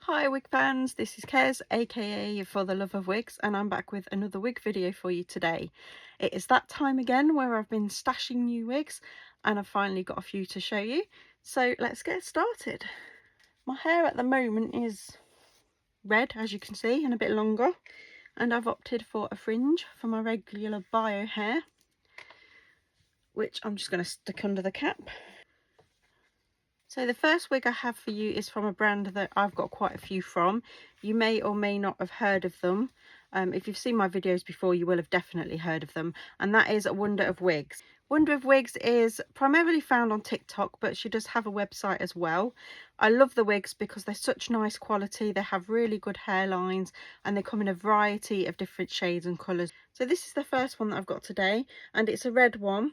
Hi wig fans, this is Kez aka For the Love of Wigs, and I'm back with another wig video for you today. It is that time again where I've been stashing new wigs and I've finally got a few to show you. So let's get started. My hair at the moment is red, as you can see, and a bit longer, and I've opted for a fringe for my regular bio hair, which I'm just going to stick under the cap. So the first wig I have for you is from a brand that I've got quite a few from. You may or may not have heard of them. If you've seen my videos before, you will have definitely heard of them. And that is Wonder of Wigs. Wonder of Wigs is primarily found on TikTok, but she does have a website as well. I love the wigs because they're such nice quality. They have really good hairlines and they come in a variety of different shades and colours. So this is the first one that I've got today, and it's a red one.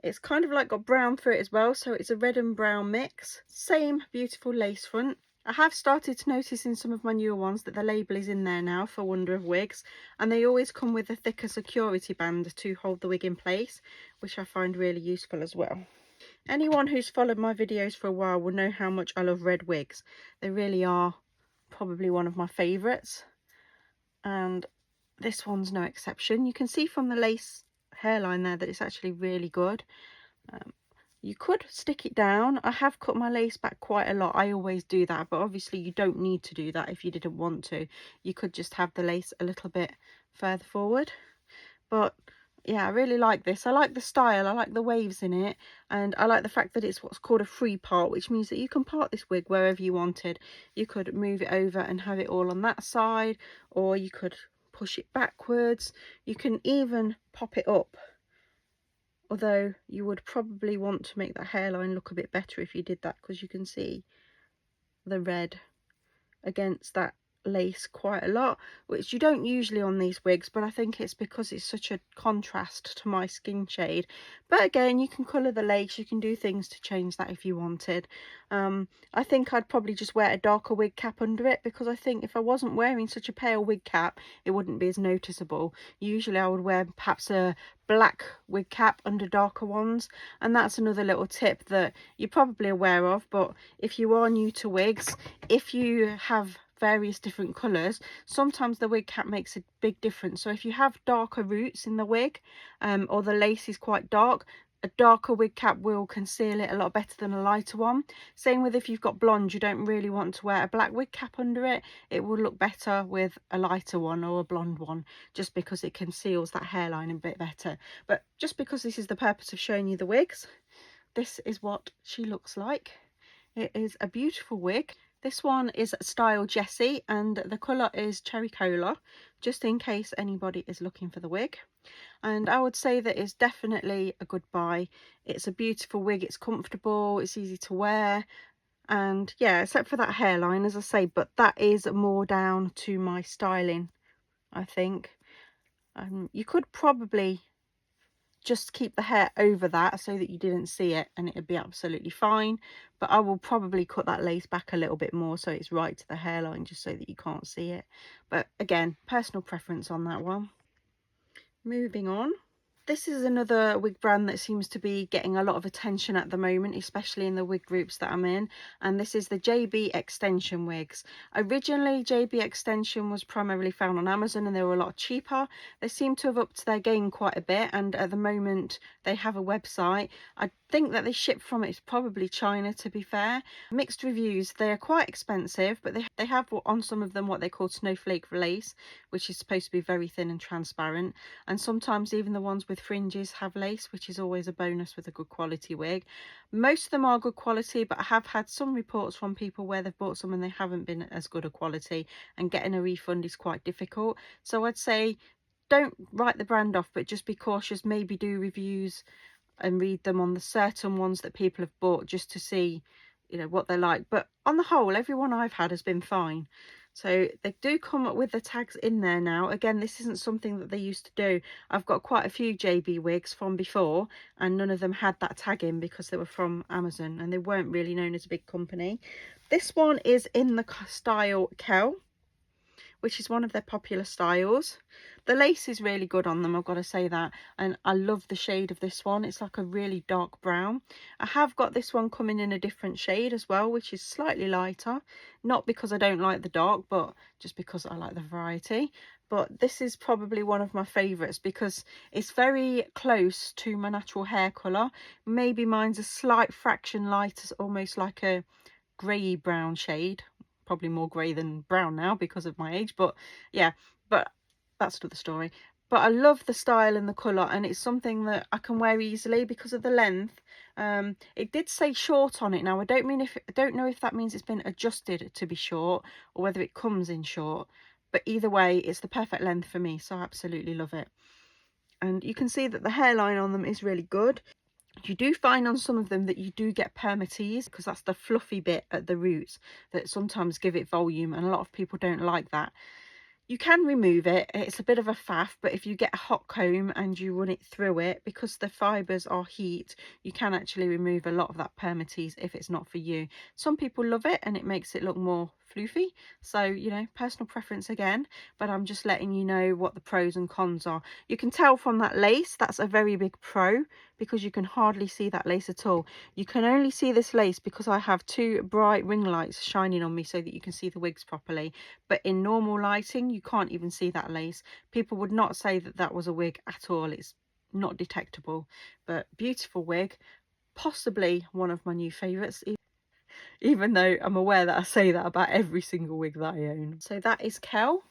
It's kind of like got brown through it as well, so it's a red and brown mix. Same beautiful lace front. I have started to notice in some of my newer ones that the label is in there now for Wonder of Wigs, and they always come with a thicker security band to hold the wig in place, which I find really useful as well. Anyone who's followed my videos for a while will know how much I love red wigs. They really are probably one of my favourites, and this one's no exception. You can see from the lace hairline there that it's actually really good. You could stick it down. I have cut my lace back quite a lot. I always do that, but obviously you don't need to do that if you didn't want to. You could just have the lace a little bit further forward. But yeah, I really like this. I like the style, I like the waves in it, and I like the fact that it's what's called a free part, which means that you can part this wig wherever you wanted. You could move it over and have it all on that side, or you could push it backwards. You can even pop it up, although you would probably want to make that hairline look a bit better if you did that, because you can see the red against that lace quite a lot, which you don't usually on these wigs, but I think it's because it's such a contrast to my skin shade. But again, you can colour the lace, you can do things to change that if you wanted. I think I'd probably just wear a darker wig cap under it, because I think if I wasn't wearing such a pale wig cap, it wouldn't be as noticeable. Usually I would wear perhaps a black wig cap under darker ones, and that's another little tip that you're probably aware of. But if you are new to wigs, if you have various different colours, sometimes the wig cap makes a big difference. So if you have darker roots in the wig, or the lace is quite dark, a darker wig cap will conceal it a lot better than a lighter one. Same with if you've got blonde, you don't really want to wear a black wig cap under it. It will look better with a lighter one or a blonde one, just because it conceals that hairline a bit better. But just because this is the purpose of showing you the wigs, this is what she looks like. It is a beautiful wig. This one is style Jessie, and the colour is Cherry Cola, just in case anybody is looking for the wig. And I would say that it's definitely a good buy. It's a beautiful wig, it's comfortable, it's easy to wear, and yeah, except for that hairline, as I say, but that is more down to my styling, I think. You could probably just keep the hair over that so that you didn't see it, and it'd be absolutely fine, but I will probably cut that lace back a little bit more so it's right to the hairline, just so that you can't see it. But again, personal preference on that one. Moving on, this is another wig brand that seems to be getting a lot of attention at the moment, especially in the wig groups that I'm in, and this is the JB Extension wigs. Originally, JB Extension was primarily found on Amazon and they were a lot cheaper. They seem to have upped their game quite a bit, and at the moment they have a website. I think that they ship from, it's probably China, to be fair. Mixed reviews. They are quite expensive, but they have on some of them what they call snowflake lace, which is supposed to be very thin and transparent, and sometimes even the ones with fringes have lace, which is always a bonus with a good quality wig. Most of them are good quality, but I have had some reports from people where they've bought some and they haven't been as good a quality, and getting a refund is quite difficult. So I'd say don't write the brand off, but just be cautious. Maybe do reviews and read them on the certain ones that people have bought, just to see, you know, what they're like. But on the whole, everyone I've had has been fine. So they do come up with the tags in there now. Again, this isn't something that they used to do. I've got quite a few JB wigs from before, and none of them had that tag in because they were from Amazon and they weren't really known as a big company. This one is in the style Kel, which is one of their popular styles. The lace is really good on them, I've got to say that, and I love the shade of this one. It's like a really dark brown. I have got this one coming in a different shade as well, which is slightly lighter, not because I don't like the dark, but just because I like the variety. But this is probably one of my favorites because it's very close to my natural hair color. Maybe mine's a slight fraction lighter, almost like a grey brown shade, probably more grey than brown now because of my age, but yeah, but that's another story. But I love the style and the colour, and it's something that I can wear easily because of the length. It did say short on it. Now I don't know if that means it's been adjusted to be short or whether it comes in short, but either way it's the perfect length for me, so I absolutely love it. And you can see that the hairline on them is really good. You do find on some of them that you do get permatease, because that's the fluffy bit at the roots that sometimes give it volume, and a lot of people don't like that. You can remove it, it's a bit of a faff, but if you get a hot comb and you run it through it, because the fibres are heat, you can actually remove a lot of that permatease if it's not for you. Some people love it and it makes it look more floofy, so you know, personal preference again, but I'm just letting you know what the pros and cons are. You can tell from that lace, that's a very big pro, because you can hardly see that lace at all. You can only see this lace because I have two bright ring lights shining on me so that you can see the wigs properly, but in normal lighting you can't even see that lace. People would not say that that was a wig at all. It's not detectable, but beautiful wig, possibly one of my new favorites, even though I'm aware that I say that about every single wig that I own. So that is Kel.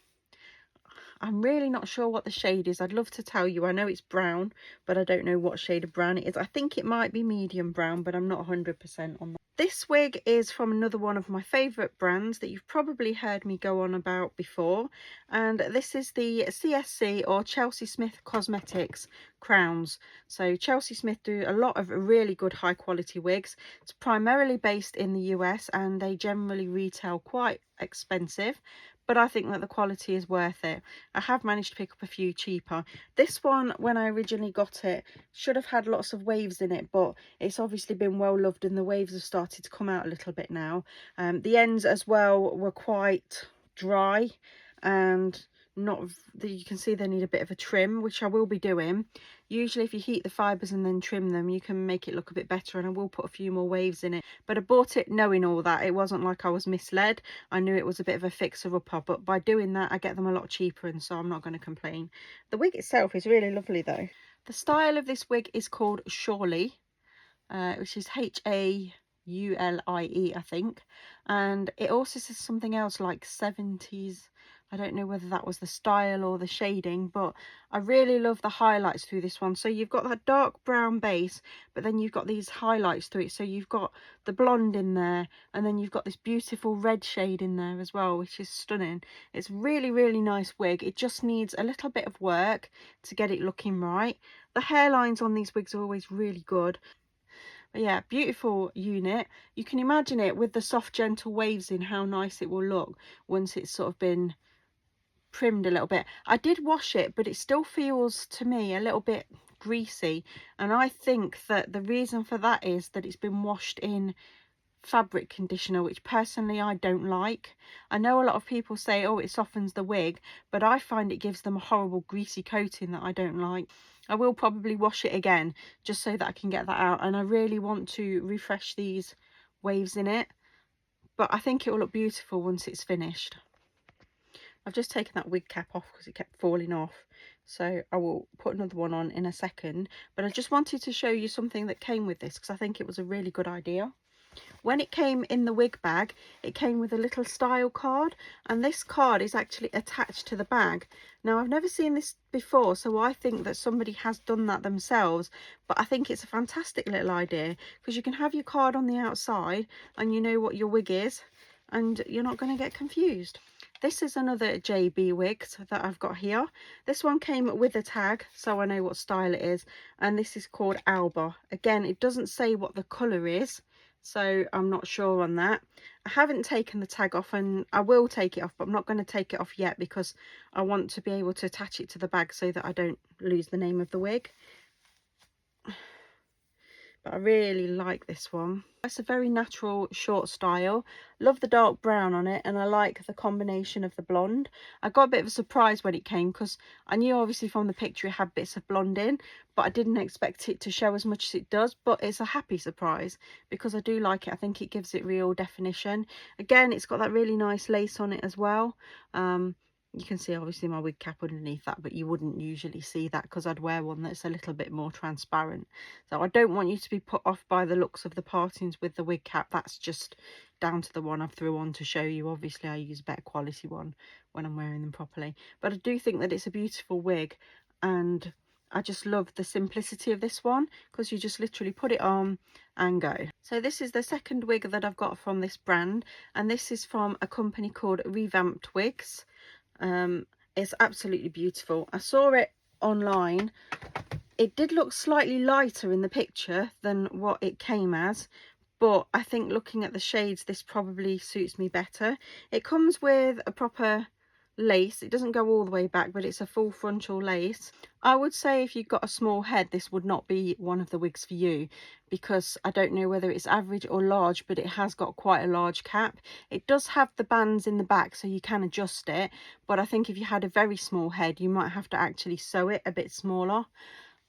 I'm really not sure what the shade is. I'd love to tell you. I know it's brown, but I don't know what shade of brown it is. I think it might be medium brown, but I'm not 100% on that. This wig is from another one of my favourite brands that you've probably heard me go on about before, and this is the CSC, or Chelsea Smith Cosmetics crowns. So Chelsea Smith do a lot of really good high quality wigs. It's primarily based in the US and they generally retail quite expensive, but I think that the quality is worth it. I have managed to pick up a few cheaper. This one, when I originally got it, should have had lots of waves in it, but it's obviously been well loved and the waves have started to come out a little bit now. The ends as well were quite dry and not, you can see they need a bit of a trim, which I will be doing. Usually if you heat the fibres and then trim them, you can make it look a bit better, and I will put a few more waves in it. But I bought it knowing all that. It wasn't like I was misled. I knew it was a bit of a fixer-upper, but by doing that I get them a lot cheaper, and so I'm not going to complain. The wig itself is really lovely though. The style of this wig is called Shawlie, which is Haulie, I think, and it also says something else like 70s. I don't know whether that was the style or the shading, but I really love the highlights through this one. So you've got that dark brown base, but then you've got these highlights through it. So you've got the blonde in there, and then you've got this beautiful red shade in there as well, which is stunning. It's really, really nice wig. It just needs a little bit of work to get it looking right. The hairlines on these wigs are always really good. But yeah, beautiful unit. You can imagine it with the soft gentle waves in, how nice it will look once it's sort of been trimmed a little bit. I did wash it, but it still feels to me a little bit greasy, and I think that the reason for that is that it's been washed in fabric conditioner, which personally I don't like. I know a lot of people say, oh, it softens the wig, but I find it gives them a horrible greasy coating that I don't like. I will probably wash it again just so that I can get that out, and I really want to refresh these waves in it, but I think it will look beautiful once it's finished. I've just taken that wig cap off because it kept falling off, so I will put another one on in a second, but I just wanted to show you something that came with this because I think it was a really good idea. When it came in the wig bag, it came with a little style card, and this card is actually attached to the bag. Now, I've never seen this before, so I think that somebody has done that themselves, but I think it's a fantastic little idea because you can have your card on the outside and you know what your wig is, and you're not going to get confused. This is another JB wig that I've got here. This one came with a tag, so I know what style it is, and this is called Alba. Again, it doesn't say what the colour is, so I'm not sure on that. I haven't taken the tag off, and I will take it off, but I'm not going to take it off yet because I want to be able to attach it to the bag so that I don't lose the name of the wig. But I really like this one. It's a very natural short style. Love the dark brown on it, and I like the combination of the blonde. I got a bit of a surprise when it came because I knew obviously from the picture it had bits of blonde in, but I didn't expect it to show as much as it does. But it's a happy surprise because I do like it. I think it gives it real definition. Again, it's got that really nice lace on it as well. You can see obviously my wig cap underneath that, but you wouldn't usually see that because I'd wear one that's a little bit more transparent. So I don't want you to be put off by the looks of the partings with the wig cap. That's just down to the one I threw on to show you. Obviously I use a better quality one when I'm wearing them properly, but I do think that it's a beautiful wig, and I just love the simplicity of this one because you just literally put it on and go. So this is the second wig that I've got from this brand, and this is from a company called Revamped Wigs. It's absolutely beautiful. I saw it online. It did look slightly lighter in the picture than what it came as, but I think looking at the shades, this probably suits me better. It comes with a proper lace. It doesn't go all the way back, but it's a full frontal lace. I would say if you've got a small head, this would not be one of the wigs for you, because I don't know whether it's average or large, but it has got quite a large cap. It does have the bands in the back, so you can adjust it, but I think if you had a very small head, you might have to actually sew it a bit smaller.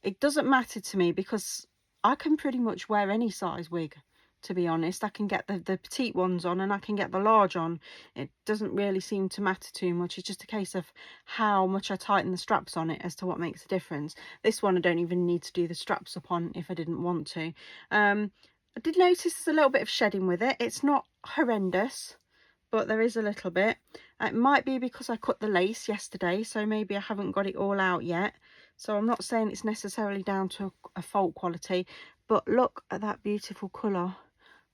It doesn't matter to me because I can pretty much wear any size wig, to be honest. I can get the petite ones on and I can get the large on. It doesn't really seem to matter too much. It's just a case of how much I tighten the straps on it as to what makes a difference. This one I don't even need to do the straps up on if I didn't want to. I did notice there's a little bit of shedding with it. It's not horrendous, but there is a little bit. It might be because I cut the lace yesterday, so maybe I haven't got it all out yet. So I'm not saying it's necessarily down to a fault quality, but look at that beautiful colour.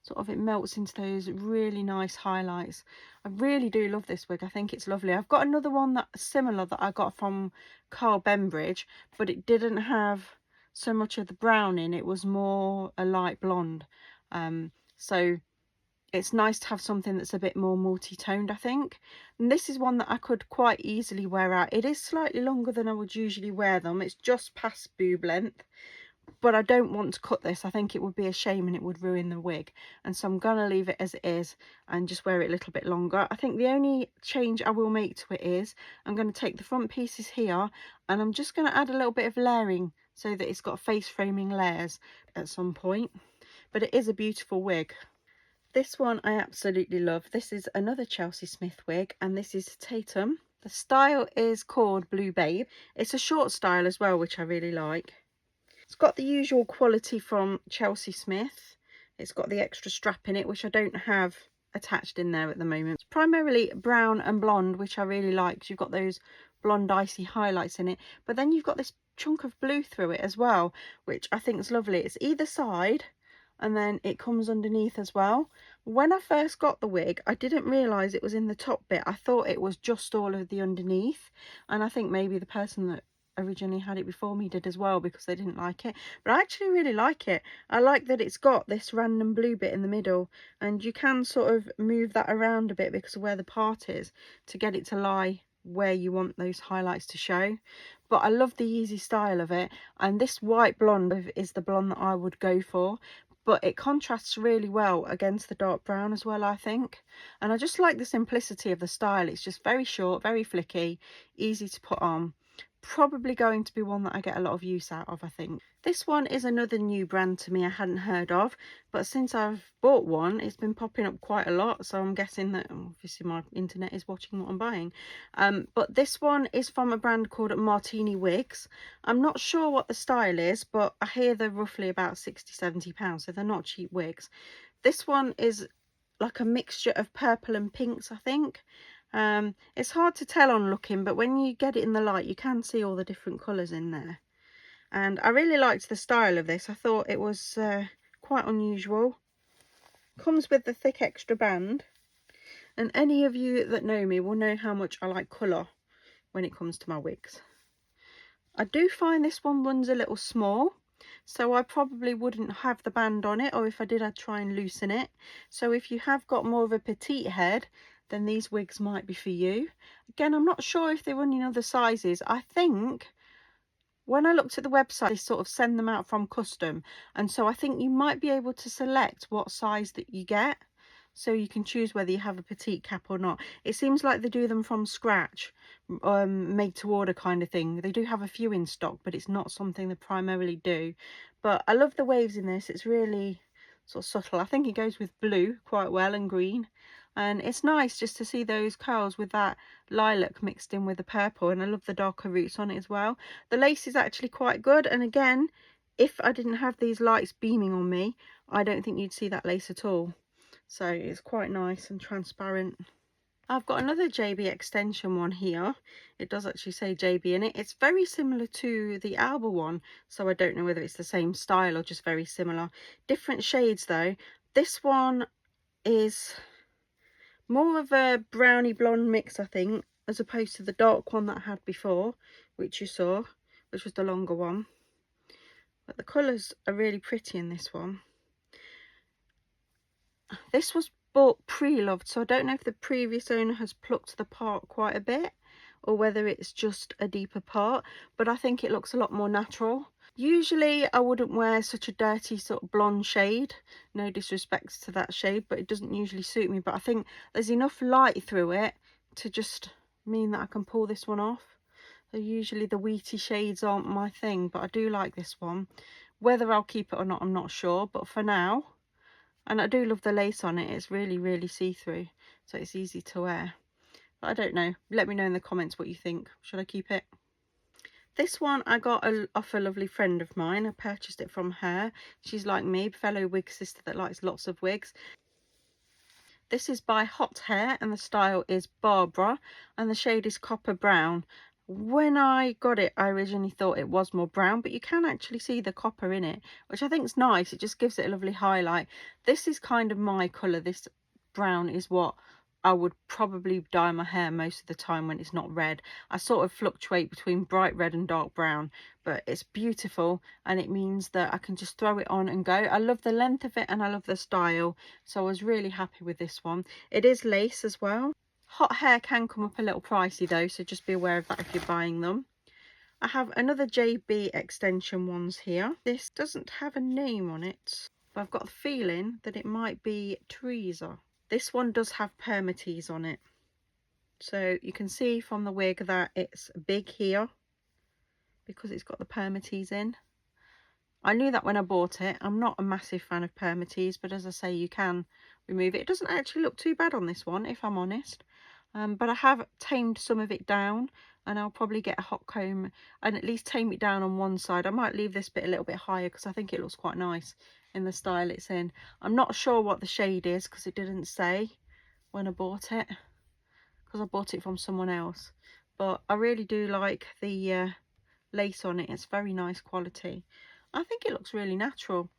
Sort of it melts into those really nice highlights. I really do love this wig. I think it's lovely. I've got another one that's similar that I got from Carl Bembridge, but it didn't have so much of the brown in. It was more a light blonde. So it's nice to have something that's a bit more multi-toned, I think. And this is one that I could quite easily wear out. It is slightly longer than I would usually wear them. It's just past boob length, but I don't want to cut this. I think it would be a shame and it would ruin the wig, and so I'm gonna leave it as it is and just wear it a little bit longer. I think the only change I will make to it is I'm going to take the front pieces here and I'm just going to add a little bit of layering so that it's got face framing layers at some point. But it is a beautiful wig. This one I absolutely love. This is another Chelsea Smith wig, and this is Tatum. The style is called Blue Babe. It's a short style as well, which I really like. It's got the usual quality from Chelsea Smith. It's got the extra strap in it, which I don't have attached in there at the moment. It's primarily brown and blonde, which I really like, because you've got those blonde icy highlights in it. But then you've got this chunk of blue through it as well, which I think is lovely. It's either side, and then it comes underneath as well. When I first got the wig, I didn't realise it was in the top bit. I thought it was just all of the underneath, and I think maybe the person that originally had it before me did as well, because they didn't like it. But I actually really like it. I like that it's got this random blue bit in the middle, and you can sort of move that around a bit because of where the part is to get it to lie where you want those highlights to show. But I love the easy style of it, and this white blonde is the blonde that I would go for, but it contrasts really well against the dark brown as well, I think. And I just like the simplicity of the style. It's just very short, very flicky, easy to put on. Probably going to be one that I get a lot of use out of, I think. This one is another new brand to me I hadn't heard of, but since I've bought one, it's been popping up quite a lot, so I'm guessing that obviously my internet is watching what I'm buying. But this one is from a brand called Martini Wigs. I'm not sure what the style is, but I hear they're roughly about £60–70, so they're not cheap wigs. This one is like a mixture of purple and pinks, I think. It's hard to tell on looking, but when you get it in the light, you can see all the different colours in there. And I really liked the style of this. I thought it was quite unusual. Comes with the thick extra band. And any of you that know me will know how much I like colour when it comes to my wigs. I do find this one runs a little small, so I probably wouldn't have the band on it, or if I did, I'd try and loosen it. So if you have got more of a petite head, then these wigs might be for you. Again, I'm not sure if they run in other sizes. I think When I looked at the website, they sort of send them out from custom, and so I think you might be able to select what size that you get, so you can choose whether you have a petite cap or not. It seems like they do them from scratch, made to order kind of thing. They do have a few in stock, but it's not something they primarily do. But I love the waves in this. It's really sort of subtle. I think it goes with blue quite well and green, and it's nice just to see those curls with that lilac mixed in with the purple, and I love the darker roots on it as well. The lace is actually quite good, and again, if I didn't have these lights beaming on me, I don't think you'd see that lace at all. So it's quite nice and transparent. I've got another JB extension one here. It does actually say JB in it. It's very similar to the Alba one, so I don't know whether it's the same style or just very similar. Different shades though. This one is more of a browny blonde mix, I think, as opposed to the dark one that I had before, which you saw, which was the longer one. But the colours are really pretty in this one. This was bought pre-loved, so I don't know if the previous owner has plucked the part quite a bit or whether it's just a deeper part, but I think it looks a lot more natural. Usually I wouldn't wear such a dirty sort of blonde shade, no disrespect to that shade, but it doesn't usually suit me. But I think there's enough light through it to just mean that I can pull this one off. So usually the wheaty shades aren't my thing, but I do like this one. Whether I'll keep it or not, I'm not sure, but for now, and I do love the lace on it, it's really see-through, so it's easy to wear. But I don't know, let me know in the comments what you think. Should I keep it? This one I got off a lovely friend of mine. I purchased it from her. She's like me, fellow wig sister that likes lots of wigs. This is by Hot Hair and the style is Barbara and the shade is Copper Brown. When I got it, I originally thought it was more brown, but you can actually see the copper in it, which I think is nice. It just gives it a lovely highlight. This is kind of my colour. This brown is what I would probably dye my hair most of the time when it's not red. I sort of fluctuate between bright red and dark brown, but it's beautiful and it means that I can just throw it on and go. I love the length of it and I love the style, so I was really happy with this one. It is lace as well. Hot Hair can come up a little pricey though, so just be aware of that if you're buying them. I have another JB extension ones here. This doesn't have a name on it, but I've got a feeling that it might be Teresa. This one does have permatease on it, so you can see from the wig that it's big here because it's got the permatease in. I knew that when I bought it. I'm not a massive fan of permatease, but as I say, you can remove it. It doesn't actually look too bad on this one, if I'm honest. But I have tamed some of it down, and I'll probably get a hot comb and at least tame it down on one side. I might leave this bit a little bit higher because I think it looks quite nice in the style it's in. I'm not sure what the shade is because it didn't say when I bought it, because I bought it from someone else. But I really do like the lace on it. It's very nice quality. I think it looks really natural.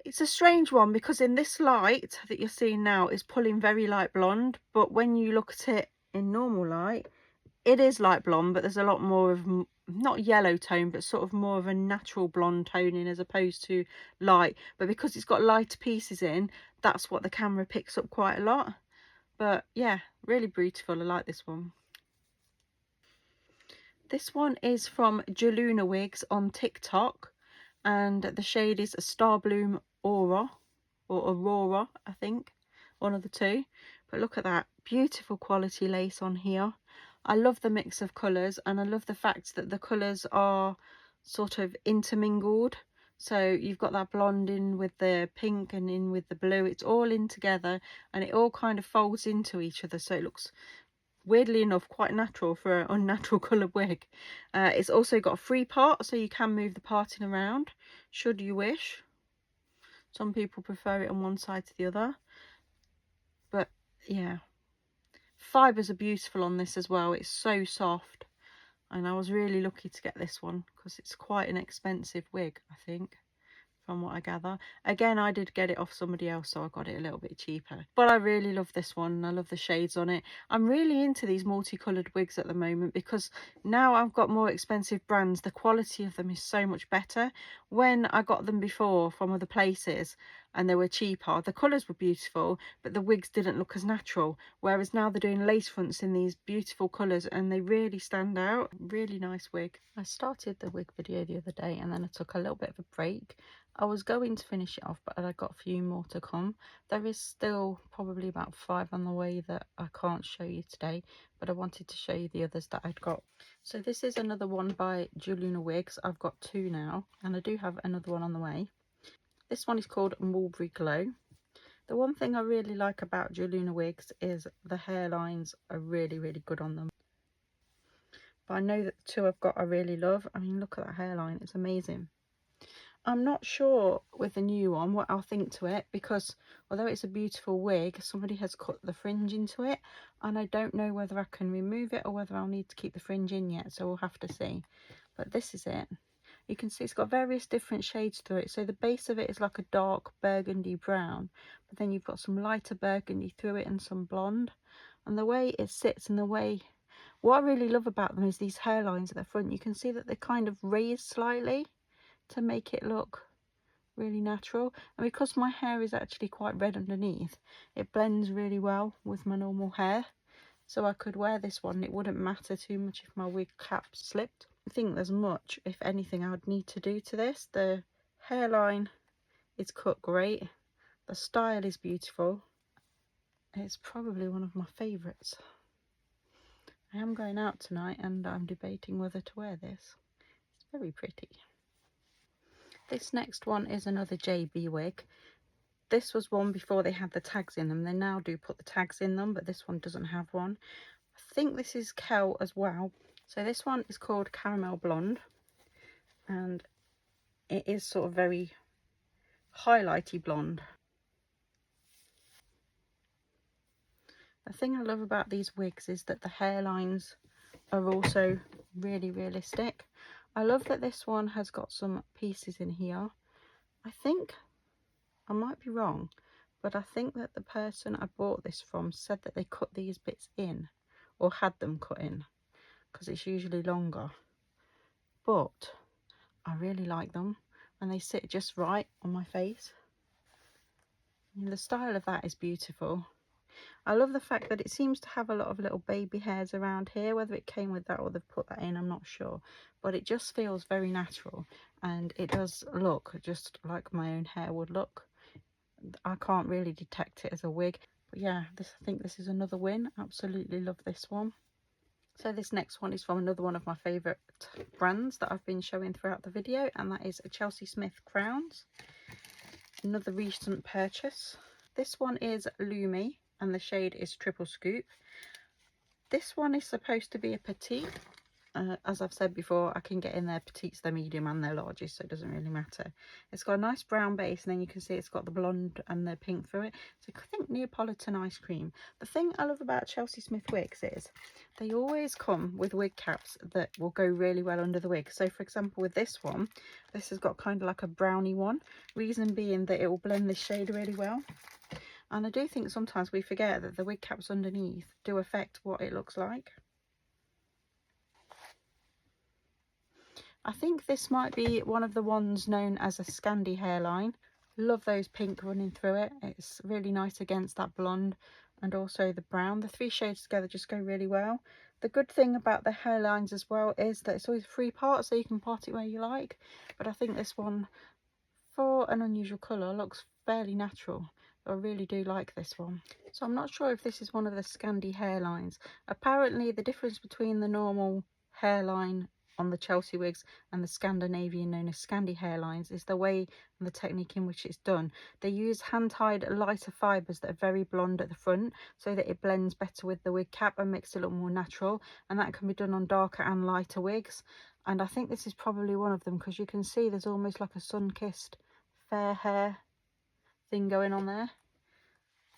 It's a strange one because in this light that you're seeing now is pulling very light blonde, but when you look at it in normal light, it is light blonde, but there's a lot more of, not yellow tone, but sort of more of a natural blonde toning as opposed to light. But because it's got lighter pieces in, that's what the camera picks up quite a lot. But yeah, really beautiful. I like this one. This one is from Jaluna Wigs on TikTok, and the shade is a Star Bloom Aura, or Aurora, I think, one of the two. But look at that beautiful quality lace on here. I love the mix of colours, and I love the fact that the colours are sort of intermingled. So you've got that blonde in with the pink and in with the blue. It's all in together and it all kind of folds into each other, so it looks, weirdly enough, quite natural for an unnatural coloured wig. It's also got a free part, so you can move the parting around should you wish. Some people prefer it on one side to the other, but yeah, fibres are beautiful on this as well. It's so soft, and I was really lucky to get this one because it's quite an expensive wig, I think, from what I gather. Again, I did get it off somebody else, so I got it a little bit cheaper. But I really love this one. I love the shades on it. I'm really into these multicolored wigs at the moment because now I've got more expensive brands. The quality of them is so much better. When I got them before from other places, and they were cheaper. The colours were beautiful, but the wigs didn't look as natural, whereas now they're doing lace fronts in these beautiful colours and they really stand out. Really nice wig. I started the wig video the other day and then I took a little bit of a break. I was going to finish it off, but I got a few more to come. There is still probably about 5 on the way that I can't show you today, but I wanted to show you the others that I'd got. So this is another one by Juluna Wigs. I've got 2 now, and I do have another one on the way. This one is called Mulberry Glow. The one thing I really like about Juluna Wigs is the hairlines are really, really good on them. But I know that the 2 I've got I really love. I mean, look at that hairline, it's amazing. I'm not sure with the new one what I'll think to it, because although it's a beautiful wig, somebody has cut the fringe into it and I don't know whether I can remove it or whether I'll need to keep the fringe in yet, so we'll have to see. But this is it. You can see it's got various different shades to it. So the base of it is like a dark burgundy brown, but then you've got some lighter burgundy through it and some blonde. And the way it sits and the way, what I really love about them is these hairlines at the front. You can see that they're kind of raised slightly to make it look really natural, and because my hair is actually quite red underneath, it blends really well with my normal hair, so I could wear this one. It wouldn't matter too much if my wig cap slipped. I think there's much, if anything, I would need to do to this. The hairline is cut great, the style is beautiful, it's probably one of my favourites. I am going out tonight and I'm debating whether to wear this. It's very pretty. This next one is another JB wig. This was one before they had the tags in them. They now do put the tags in them, but this one doesn't have one. I think this is Kel as well. So this one is called Caramel Blonde, and it is sort of very highlighty blonde. The thing I love about these wigs is that the hairlines are also really realistic. I love that this one has got some pieces in here. I think, I might be wrong, but I think that the person I bought this from said that they cut these bits in, or had them cut in, because it's usually longer. But I really like them and they sit just right on my face. And the style of that is beautiful. I love the fact that it seems to have a lot of little baby hairs around here. Whether it came with that or they've put that in, I'm not sure, but it just feels very natural and it does look just like my own hair would look. I can't really detect it as a wig, but yeah, I think this is another win. Absolutely love this one. So this next one is from another one of my favourite brands that I've been showing throughout the video, and that is a Chelsea Smith Crowns. Another recent purchase. This one is Lumi and the shade is Triple Scoop. This one is supposed to be a petite. As I've said before, I can get in their petites, their medium and their larges, so it doesn't really matter. It's got a nice brown base and then you can see it's got the blonde and the pink through it. So I think Neapolitan ice cream. The thing I love about Chelsea Smith wigs is they always come with wig caps that will go really well under the wig. So for example with this one, this has got kind of like a brownie one. Reason being that it will blend this shade really well. And I do think sometimes we forget that the wig caps underneath do affect what it looks like. I think this might be one of the ones known as a Scandi hairline. Love those pink running through it. It's really nice against that blonde and also the brown. The 3 shades together just go really well. The good thing about the hairlines as well is that it's always a 3 part, so you can part it where you like. But I think this one, for an unusual colour, looks fairly natural. I really do like this one. So I'm not sure if this is one of the Scandi hairlines. Apparently the difference between the normal hairline on the Chelsea wigs and the Scandinavian known as Scandi hairlines is the way and the technique in which it's done. They use hand-tied lighter fibres that are very blonde at the front so that it blends better with the wig cap and makes it look more natural, and that can be done on darker and lighter wigs. And I think this is probably one of them because you can see there's almost like a sun-kissed fair hair thing going on there.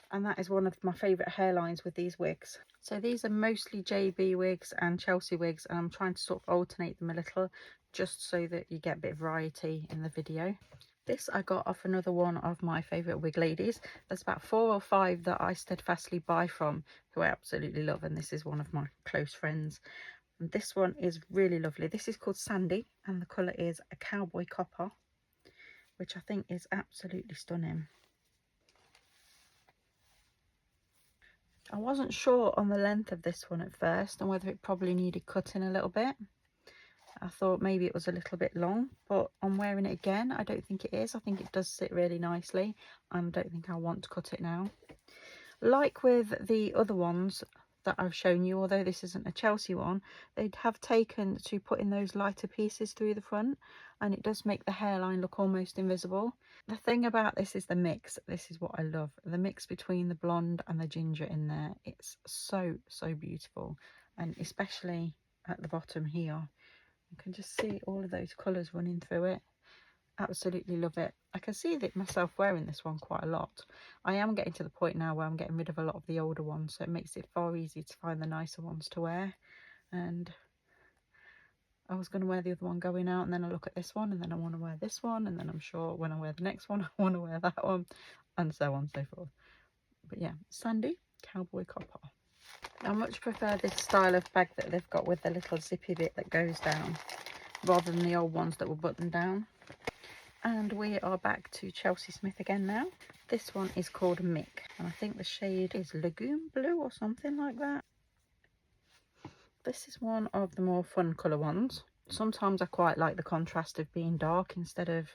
And that is one of my favourite hairlines with these wigs. So these are mostly JB wigs and Chelsea wigs, and I'm trying to sort of alternate them a little just so that you get a bit of variety in the video. This I got off another one of my favourite wig ladies. There's about 4 or 5 that I steadfastly buy from who I absolutely love, and this is one of my close friends. And this one is really lovely. This is called Sandy and the colour is a cowboy copper, which I think is absolutely stunning. I wasn't sure on the length of this one at first and whether it probably needed cutting a little bit. I thought maybe it was a little bit long, but on wearing it again, I don't think it is. I think it does sit really nicely, and I don't think I want to cut it now. Like with the other ones that I've shown you, although this isn't a Chelsea one, they have taken to put in those lighter pieces through the front, and it does make the hairline look almost invisible. The thing about this is the mix. This is what I love. The mix between the blonde and the ginger in there. It's so, so beautiful. And especially at the bottom here, you can just see all of those colours running through it. Absolutely love it. I can see that myself wearing this one quite a lot. I am getting to the point now where I'm getting rid of a lot of the older ones, so it makes it far easier to find the nicer ones to wear. And I was going to wear the other one going out, and then I look at this one, and then I want to wear this one, and then I'm sure when I wear the next one I want to wear that one, and so on and so forth. But yeah, Sandy Cowboy Copper. I much prefer this style of bag that they've got with the little zippy bit that goes down, rather than the old ones that were buttoned down. And we are back to Chelsea Smith again now. This one is called Mick, and I think the shade is Lagoon Blue or something like that. This is one of the more fun colour ones. Sometimes I quite like the contrast of being dark instead of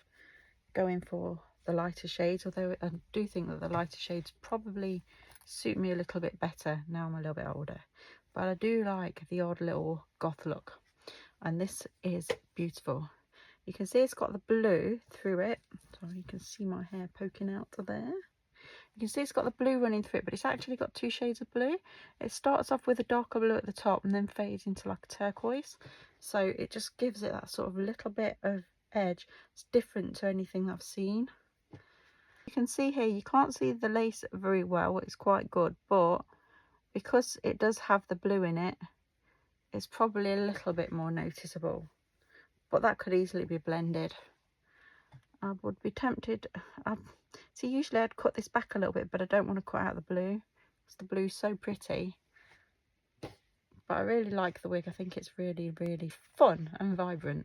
going for the lighter shades, although I do think that the lighter shades probably suit me a little bit better now I'm a little bit older. But I do like the odd little goth look, and this is beautiful. You can see it's got the blue through it. Sorry, you can see my hair poking out to there. You can see it's got the blue running through it, but it's actually got two shades of blue. It starts off with a darker blue at the top and then fades into like a turquoise. So it just gives it that sort of little bit of edge. It's different to anything I've seen. You can see here, you can't see the lace very well. It's quite good, but because it does have the blue in it, it's probably a little bit more noticeable. But that could easily be blended. I would be tempted. See, usually I'd cut this back a little bit, but I don't want to cut out the blue because the blue's so pretty. But I really like the wig. I think it's really, really fun and vibrant.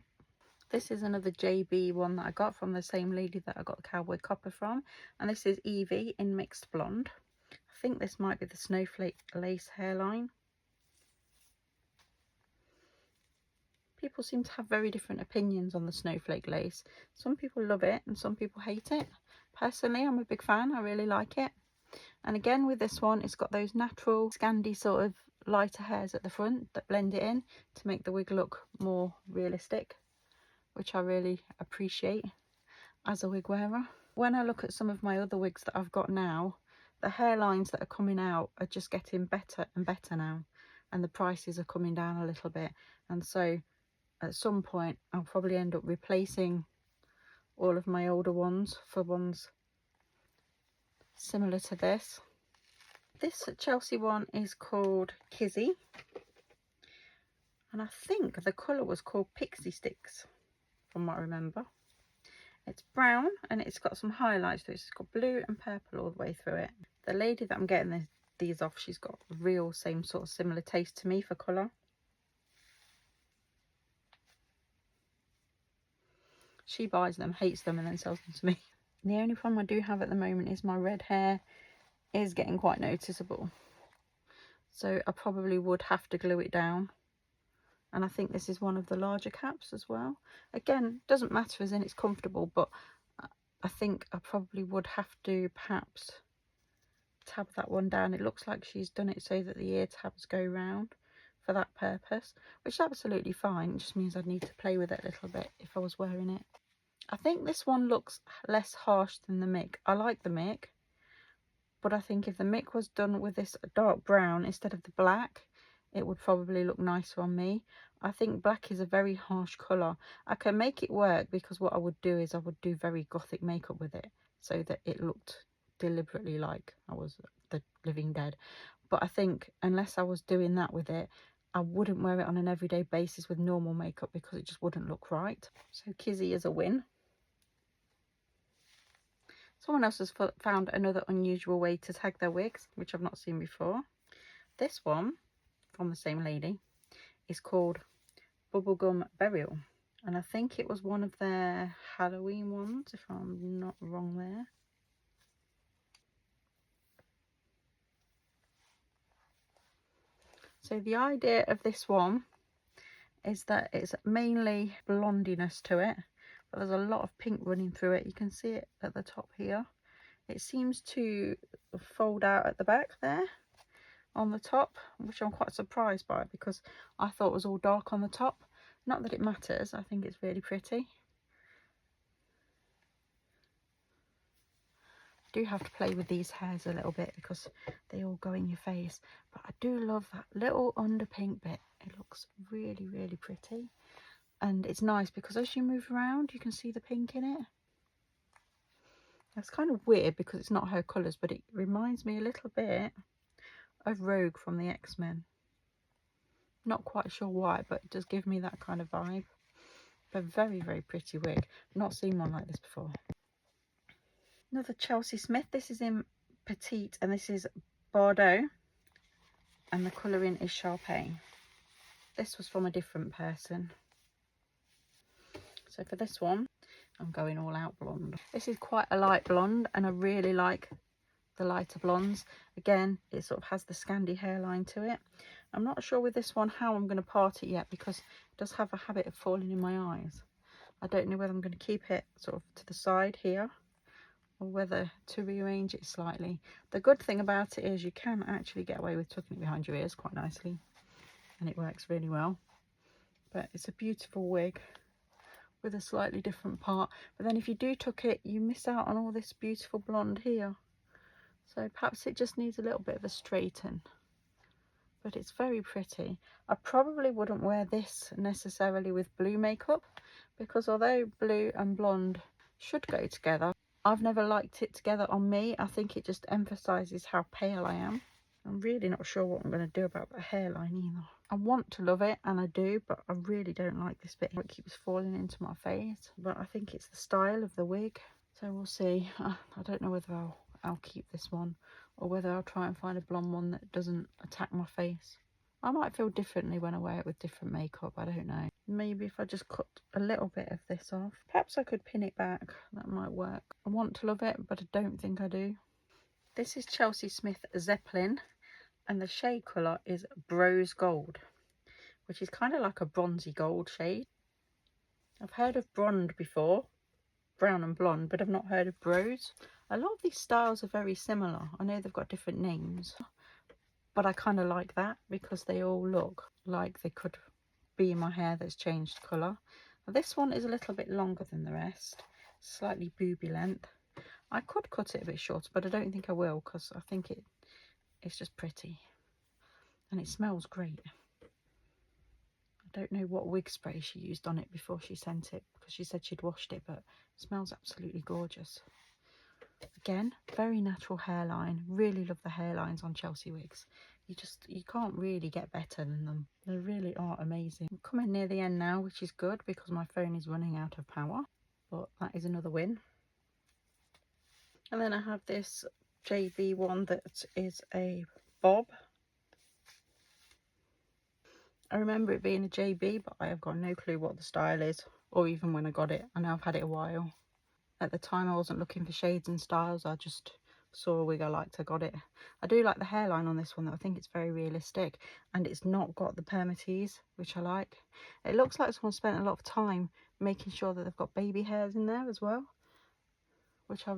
This is another JB one that I got from the same lady that I got the Cowboy Copper from. And this is Evie in Mixed Blonde. I think this might be the Snowflake Lace hairline. People seem to have very different opinions on the snowflake lace. Some people love it and some people hate it. Personally, I'm a big fan. I really like it. And again, with this one, it's got those natural Scandi sort of lighter hairs at the front that blend it in to make the wig look more realistic, which I really appreciate as a wig wearer. When I look at some of my other wigs that I've got now, the hairlines that are coming out are just getting better and better now, and the prices are coming down a little bit. And so at some point I'll probably end up replacing all of my older ones for ones similar to this. This Chelsea one is called Kizzy, and I think the colour was called Pixie Sticks from what I remember. It's brown and it's got some highlights to it. It's got blue and purple all the way through it. The lady that I'm getting these off, she's got real same sort of similar taste to me for colour. She buys them, hates them, and then sells them to me. And the only problem I do have at the moment is my red hair is getting quite noticeable. So I probably would have to glue it down. And I think this is one of the larger caps as well. Again, doesn't matter as in it's comfortable, but I think I probably would have to perhaps tab that one down. It looks like she's done it so that the ear tabs go round for that purpose, which is absolutely fine. It just means I'd need to play with it a little bit if I was wearing it. I think this one looks less harsh than the Mick. I like the Mick, but I think if the Mick was done with this dark brown instead of the black, it would probably look nicer on me. I think black is a very harsh colour. I can make it work because what I would do is I would do very gothic makeup with it so that it looked deliberately like I was the living dead. But I think unless I was doing that with it, I wouldn't wear it on an everyday basis with normal makeup because it just wouldn't look right. So Kizzy is a win. Someone else has found another unusual way to tag their wigs, which I've not seen before. This one, from the same lady, is called Bubblegum Burial. And I think it was one of their Halloween ones, if I'm not wrong there. So the idea of this one is that it's mainly blondiness to it, but there's a lot of pink running through it. You can see it at the top here. It seems to fold out at the back there on the top, which I'm quite surprised by because I thought it was all dark on the top. Not that it matters, I think it's really pretty. I do have to play with these hairs a little bit because they all go in your face, but I do love that little under pink bit. It looks really, really pretty, and it's nice because as you move around you can see the pink in it. That's kind of weird because it's not her colours, but it reminds me a little bit of Rogue from the X-Men. Not quite sure why, but it does give me that kind of vibe. A very, very pretty wig. Not seen one like this before. Another Chelsea Smith. This is in Petite and this is Bordeaux, and the colouring is Sharpay. This was from a different person. So for this one, I'm going all out blonde. This is quite a light blonde and I really like the lighter blondes. Again, it sort of has the Scandi hairline to it. I'm not sure with this one how I'm going to part it yet because it does have a habit of falling in my eyes. I don't know whether I'm going to keep it sort of to the side here or whether to rearrange it slightly. The good thing about it is you can actually get away with tucking it behind your ears quite nicely, and it works really well. But it's a beautiful wig with a slightly different part. But then if you do tuck it, you miss out on all this beautiful blonde here. So perhaps it just needs a little bit of a straighten. But it's very pretty. I probably wouldn't wear this necessarily with blue makeup because although blue and blonde should go together, I've never liked it together on me. I think it just emphasises how pale I am. I'm really not sure what I'm going to do about the hairline either. I want to love it, and I do, but I really don't like this bit. It keeps falling into my face, but I think it's the style of the wig. So we'll see. I don't know whether I'll keep this one or whether I'll try and find a blonde one that doesn't attack my face. I might feel differently when I wear it with different makeup, I don't know. Maybe if I just cut a little bit of this off. Perhaps I could pin it back, that might work. I want to love it, but I don't think I do. This is Chelsea Smith Zeppelin, and the shade colour is Brose Gold, which is kind of like a bronzy gold shade. I've heard of Blonde before, brown and blonde, but I've not heard of Brose. A lot of these styles are very similar. I know they've got different names, but I kind of like that because they all look like they could be my hair that's changed colour. This one is a little bit longer than the rest, slightly booby length. I could cut it a bit shorter, but I don't think I will because I think it's just pretty and it smells great. I don't know what wig spray she used on it before she sent it because she said she'd washed it, but it smells absolutely gorgeous. Again, very natural hairline. Really love the hairlines on Chelsea wigs. You can't really get better than them. They really are amazing. I'm coming near the end now, which is good because my phone is running out of power, but that is another win. And then I have this JB one that is a bob. I remember it being a JB, but I have got no clue what the style is or even when I got it. I know I've had it a while. At the time I wasn't looking for shades and styles, I just saw a wig I liked, I got it. I do like the hairline on this one though. I think it's very realistic and it's not got the permatease, which I like. It looks like someone spent a lot of time making sure that they've got baby hairs in there as well, which I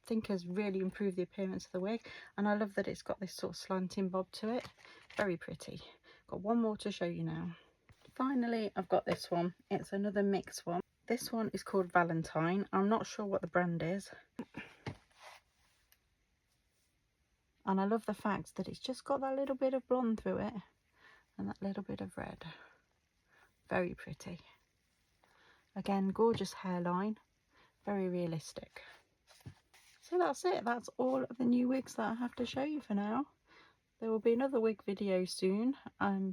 think has really improved the appearance of the wig. And I love that it's got this sort of slanting bob to it. Very pretty. Got one more to show you now. Finally, I've got this one. It's another mixed one. This one is called Valentine. I'm not sure what the brand is. And I love the fact that it's just got that little bit of blonde through it and that little bit of red. Very pretty. Again, gorgeous hairline. Very realistic. So that's it. That's all of the new wigs that I have to show you for now. There will be another wig video soon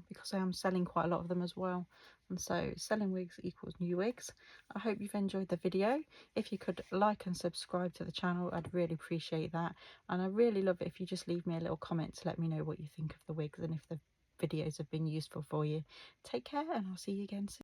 because I am selling quite a lot of them as well. And so selling wigs equals new wigs. I hope you've enjoyed the video. If you could like and subscribe to the channel, I'd really appreciate that. And I really love it if you just leave me a little comment to let me know what you think of the wigs and if the videos have been useful for you. Take care and I'll see you again soon.